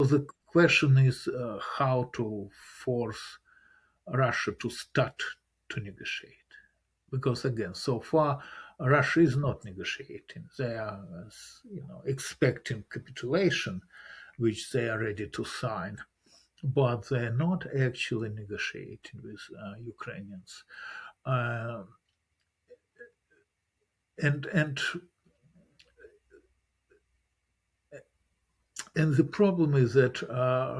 the question is how to force Russia to start to negotiate. Because again, so far Russia is not negotiating. They are, expecting capitulation, which they are ready to sign, but they're not actually negotiating with Ukrainians. Uh, and the problem is that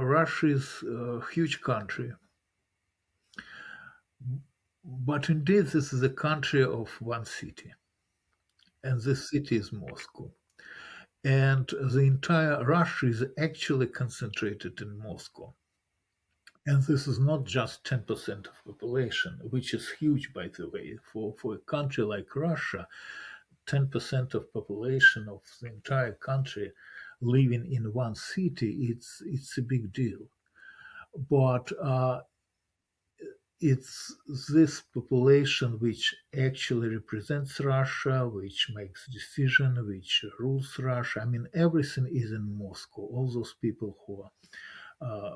Russia is a huge country, but indeed this is a country of one city, and this city is Moscow. And the entire Russia is actually concentrated in Moscow. And this is not just 10% of population, which is huge, by the way. For a country like Russia, 10% of population of the entire country living in one city, it's a big deal. But it's this population which actually represents Russia, which makes decisions, which rules Russia. I mean, everything is in Moscow. All those people who are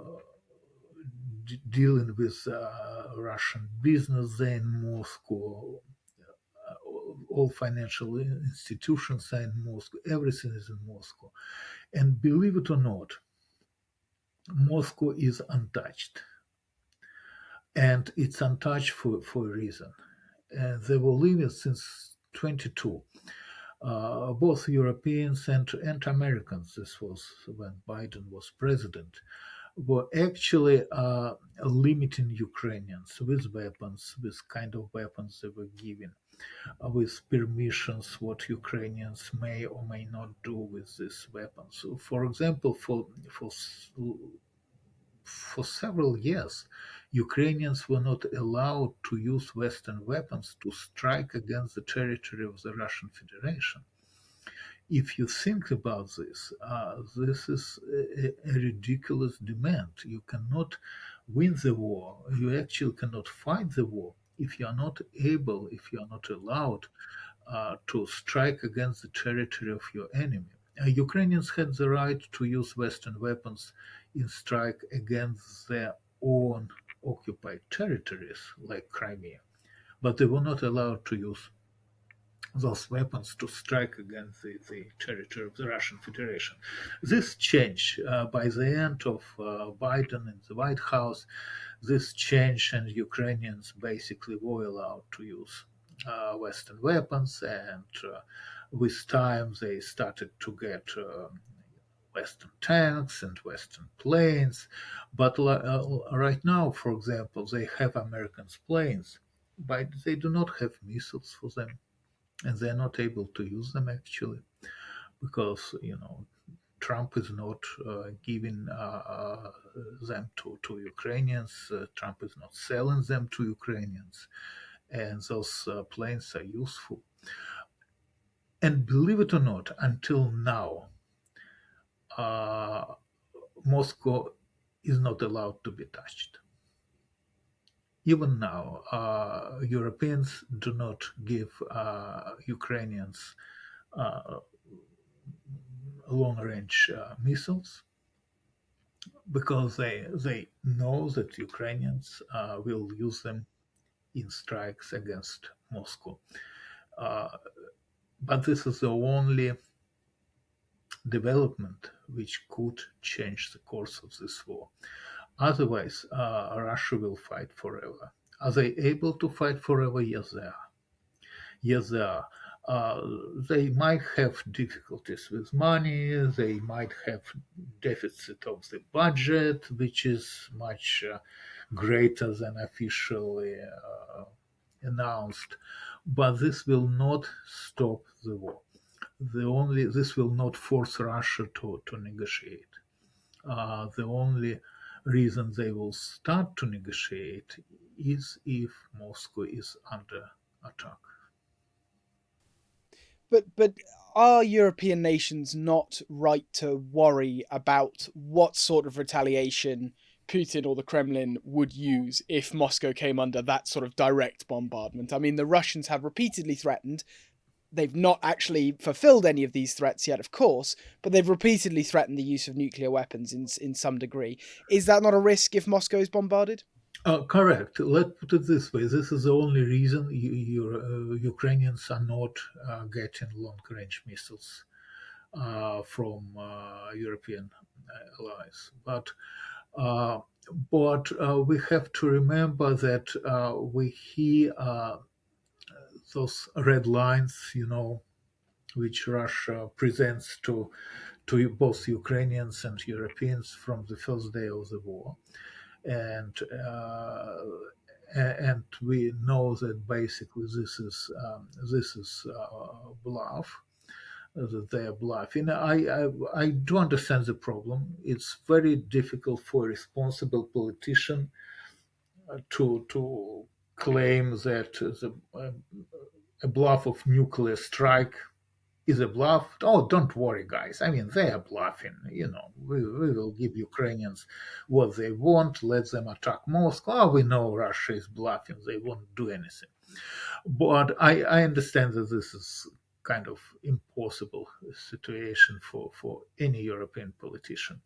dealing with Russian business, they're in Moscow. All financial institutions are in Moscow. Everything is in Moscow. And believe it or not, Moscow is untouched. And it's untouched for a reason. And they were living since 22. Both Europeans and Americans, this was when Biden was president, were actually limiting Ukrainians with weapons, with kind of weapons they were given, with permissions, what Ukrainians may or may not do with these weapons. So, for example, for several years, Ukrainians were not allowed to use Western weapons to strike against the territory of the Russian Federation. If you think about this, this is a ridiculous demand. You cannot win the war. You actually cannot fight the war if you are not able, if you are not allowed to strike against the territory of your enemy. Ukrainians had the right to use Western weapons in strike against their own occupied territories, like Crimea, but they were not allowed to use those weapons to strike against the territory of the Russian Federation. This changed by the end of Biden in the White House. This changed, and Ukrainians basically were allowed to use Western weapons, and with time they started to get Western tanks and Western planes. But right now, for example, they have American planes, but they do not have missiles for them, and they're not able to use them actually, because Trump is not giving them to Ukrainians. Trump is not selling them to Ukrainians, and those planes are useful. And believe it or not, until now, Moscow is not allowed to be touched. Even now, Europeans do not give Ukrainians long-range missiles, because they know that Ukrainians will use them in strikes against Moscow. But this is the only development which could change the course of this war. Otherwise, Russia will fight forever. Are they able to fight forever? Yes, they are. Yes, they are. They might have difficulties with money. They might have deficit of the budget, which is much greater than officially announced. But this will not stop the war. This will not force Russia to negotiate. The only reason they will start to negotiate is if Moscow is under attack. But are European nations not right to worry about what sort of retaliation Putin or the Kremlin would use if Moscow came under that sort of direct bombardment? I mean, the Russians have repeatedly threatened they've not actually fulfilled any of these threats yet, of course, but they've repeatedly threatened the use of nuclear weapons in some degree. Is that not a risk if Moscow is bombarded? Correct. Let's put it this way. This is the only reason Ukrainians are not getting long-range missiles from European allies. Uh, but we have to remember that we hear those red lines, which Russia presents to both Ukrainians and Europeans from the first day of the war, and we know that basically this is bluff, that they are bluffing. I do understand the problem. It's very difficult for a responsible politician to claim that a bluff of nuclear strike is a bluff. Oh, don't worry, guys. I mean, they are bluffing. We will give Ukrainians what they want. Let them attack Moscow. Oh, we know Russia is bluffing. They won't do anything. But I understand that this is kind of impossible situation for any European politician.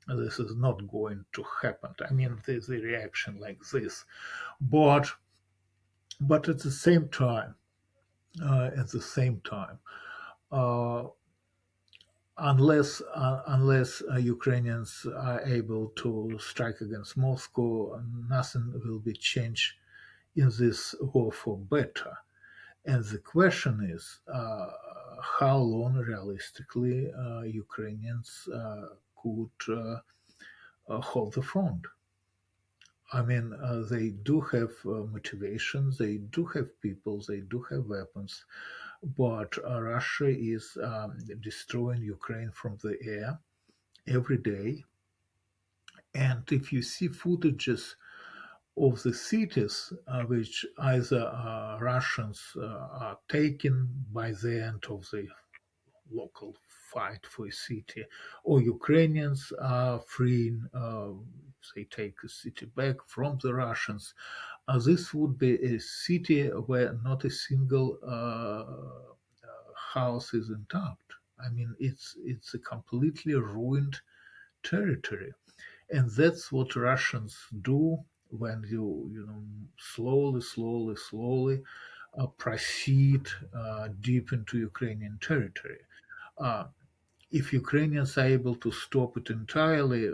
This is not going to happen. I mean, there's a reaction like this, but at the same time, at the same time, uh, unless Ukrainians are able to strike against Moscow, nothing will be changed in this war for better. And the question is, how long realistically Ukrainians could hold the front. I mean, they do have motivation, they do have people, they do have weapons, but Russia is destroying Ukraine from the air every day. And if you see footages of the cities which either Russians are taken by the end of the local fight for a city, or Ukrainians are freeing, they take a city back from the Russians. This would be a city where not a single house is intact. I mean, it's a completely ruined territory, and that's what Russians do when you slowly proceed deep into Ukrainian territory. Uh, if Ukrainians are able to stop it entirely,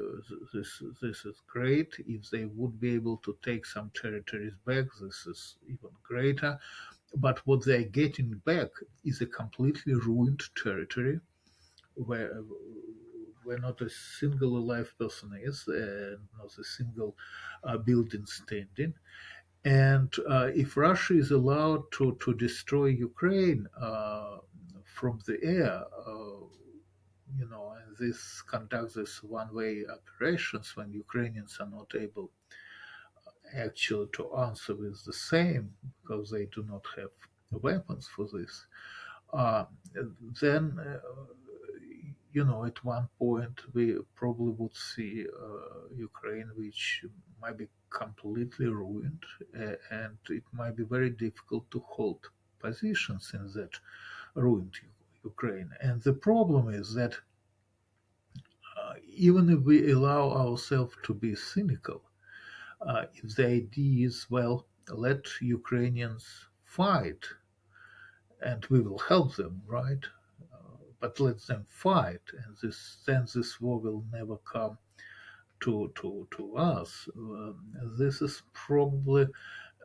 this is great. If they would be able to take some territories back, this is even greater. But what they're getting back is a completely ruined territory where not a single alive person is, and not a single building standing. And if Russia is allowed to destroy Ukraine from the air, and this conducts this one-way operations when Ukrainians are not able actually to answer with the same because they do not have weapons for this, uh, then at one point we probably would see Ukraine, which might be completely ruined, and it might be very difficult to hold positions in that ruined Ukraine. And the problem is that even if we allow ourselves to be cynical, if the idea is, well, let Ukrainians fight and we will help them, right? But let them fight, and then this war will never come to us. This is probably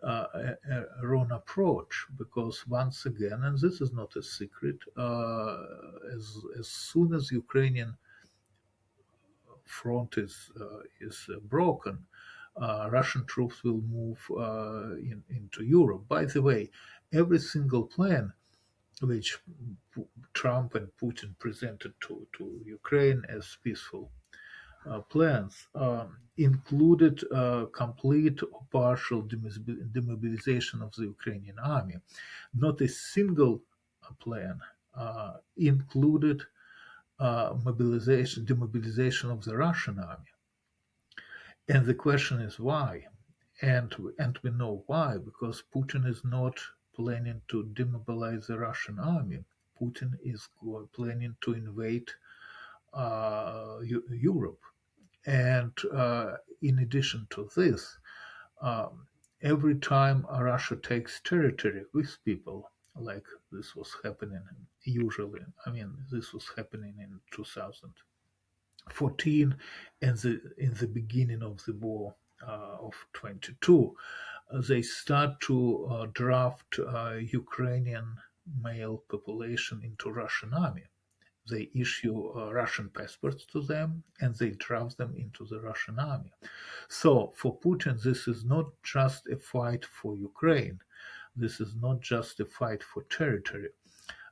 a wrong approach because once again, and this is not a secret, as soon as Ukrainian front is broken, Russian troops will move into Europe. By the way, every single plan which Trump and Putin presented to Ukraine as peaceful plans included complete or partial demobilization of the Ukrainian army. Not a single plan included demobilization of the Russian army. And the question is why? And we know why, because Putin is not planning to demobilize the Russian army. Putin is planning to invade Europe. And in addition to this, um, every time Russia takes territory with people, like this was happening usually, I mean, this was happening in 2014 and in the beginning of the war of 22, they start to draft Ukrainian male population into Russian army. They issue Russian passports to them and they draft them into the Russian army. So for Putin, this is not just a fight for Ukraine. This is not just a fight for territory.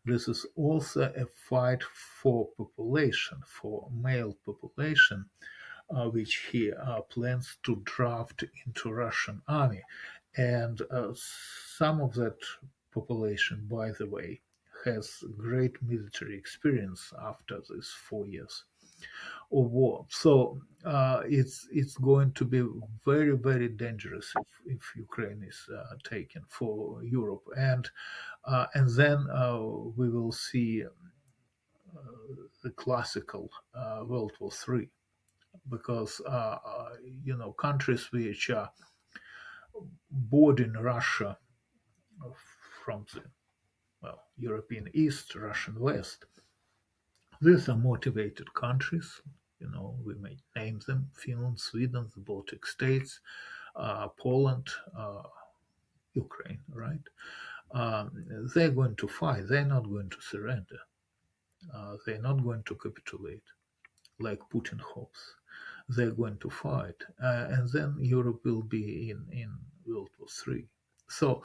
This is also a fight for population, for male population, which he plans to draft into Russian army. And some of that population, by the way, has great military experience after these 4 years of war. So it's going to be very, very dangerous if Ukraine is taken for Europe. And then we will see the classical World War III, because countries which are bordering Russia from the European East, Russian West, these are motivated countries. We may name them: Finland, Sweden, the Baltic states, Poland, Ukraine. Right? They're going to fight. They're not going to surrender. They're not going to capitulate like Putin hopes. They're going to fight, and then Europe will be in World War III. So,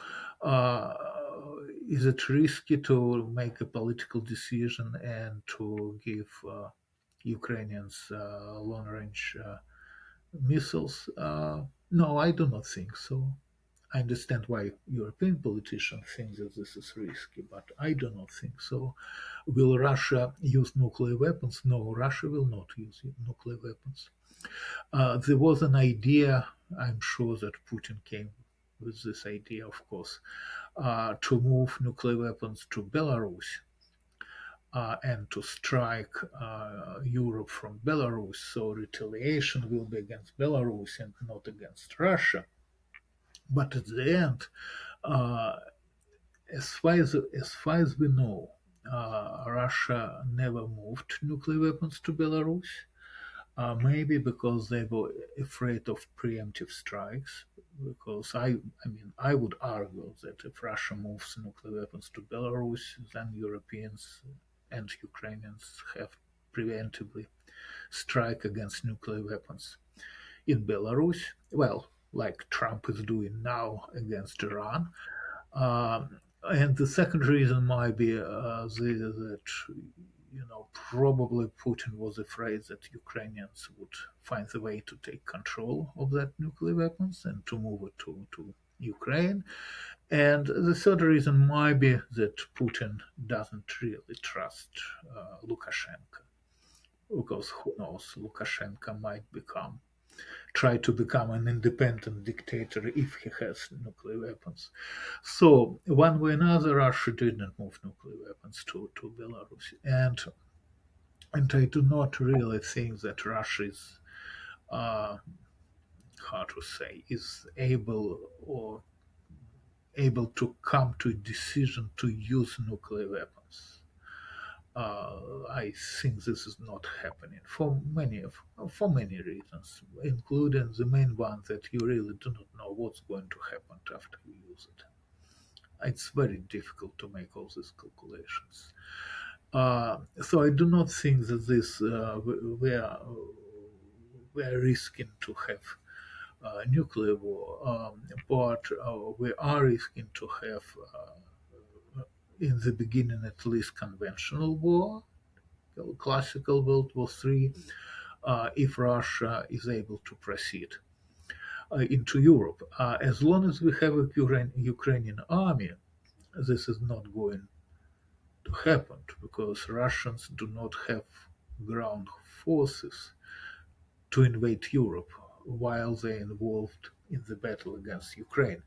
is it risky to make a political decision and to give Ukrainians long-range missiles? No, I do not think so. I understand why European politicians think that this is risky, but I do not think so. Will Russia use nuclear weapons? No, Russia will not use nuclear weapons. There was an idea, I'm sure that Putin came with this idea, of course, to move nuclear weapons to Belarus and to strike Europe from Belarus. So retaliation will be against Belarus and not against Russia. But at the end, uh, as far as we know, Russia never moved nuclear weapons to Belarus. Maybe because they were afraid of preemptive strikes. Because I would argue that if Russia moves nuclear weapons to Belarus, then Europeans and Ukrainians have preemptively strike against nuclear weapons in Belarus. Well, like Trump is doing now against Iran. And the second reason might be that probably Putin was afraid that Ukrainians would find the way to take control of that nuclear weapons and to move it to Ukraine. And the third reason might be that Putin doesn't really trust Lukashenko, because who knows, Lukashenko might try to become an independent dictator if he has nuclear weapons. So one way or another, Russia didn't move nuclear weapons to Belarus. And I do not really think that Russia is, how to say, is able to come to a decision to use nuclear weapons. I think this is not happening for many reasons, including the main one that you really do not know what's going to happen after you use it. It's very difficult to make all these calculations. So I do not think that we are risking to have nuclear war, but we are risking to have, in the beginning at least, conventional war, classical World War III, if Russia is able to proceed into Europe. As long as we have a Ukrainian army, this is not going to happen, because Russians do not have ground forces to invade Europe while they're involved in the battle against Ukraine.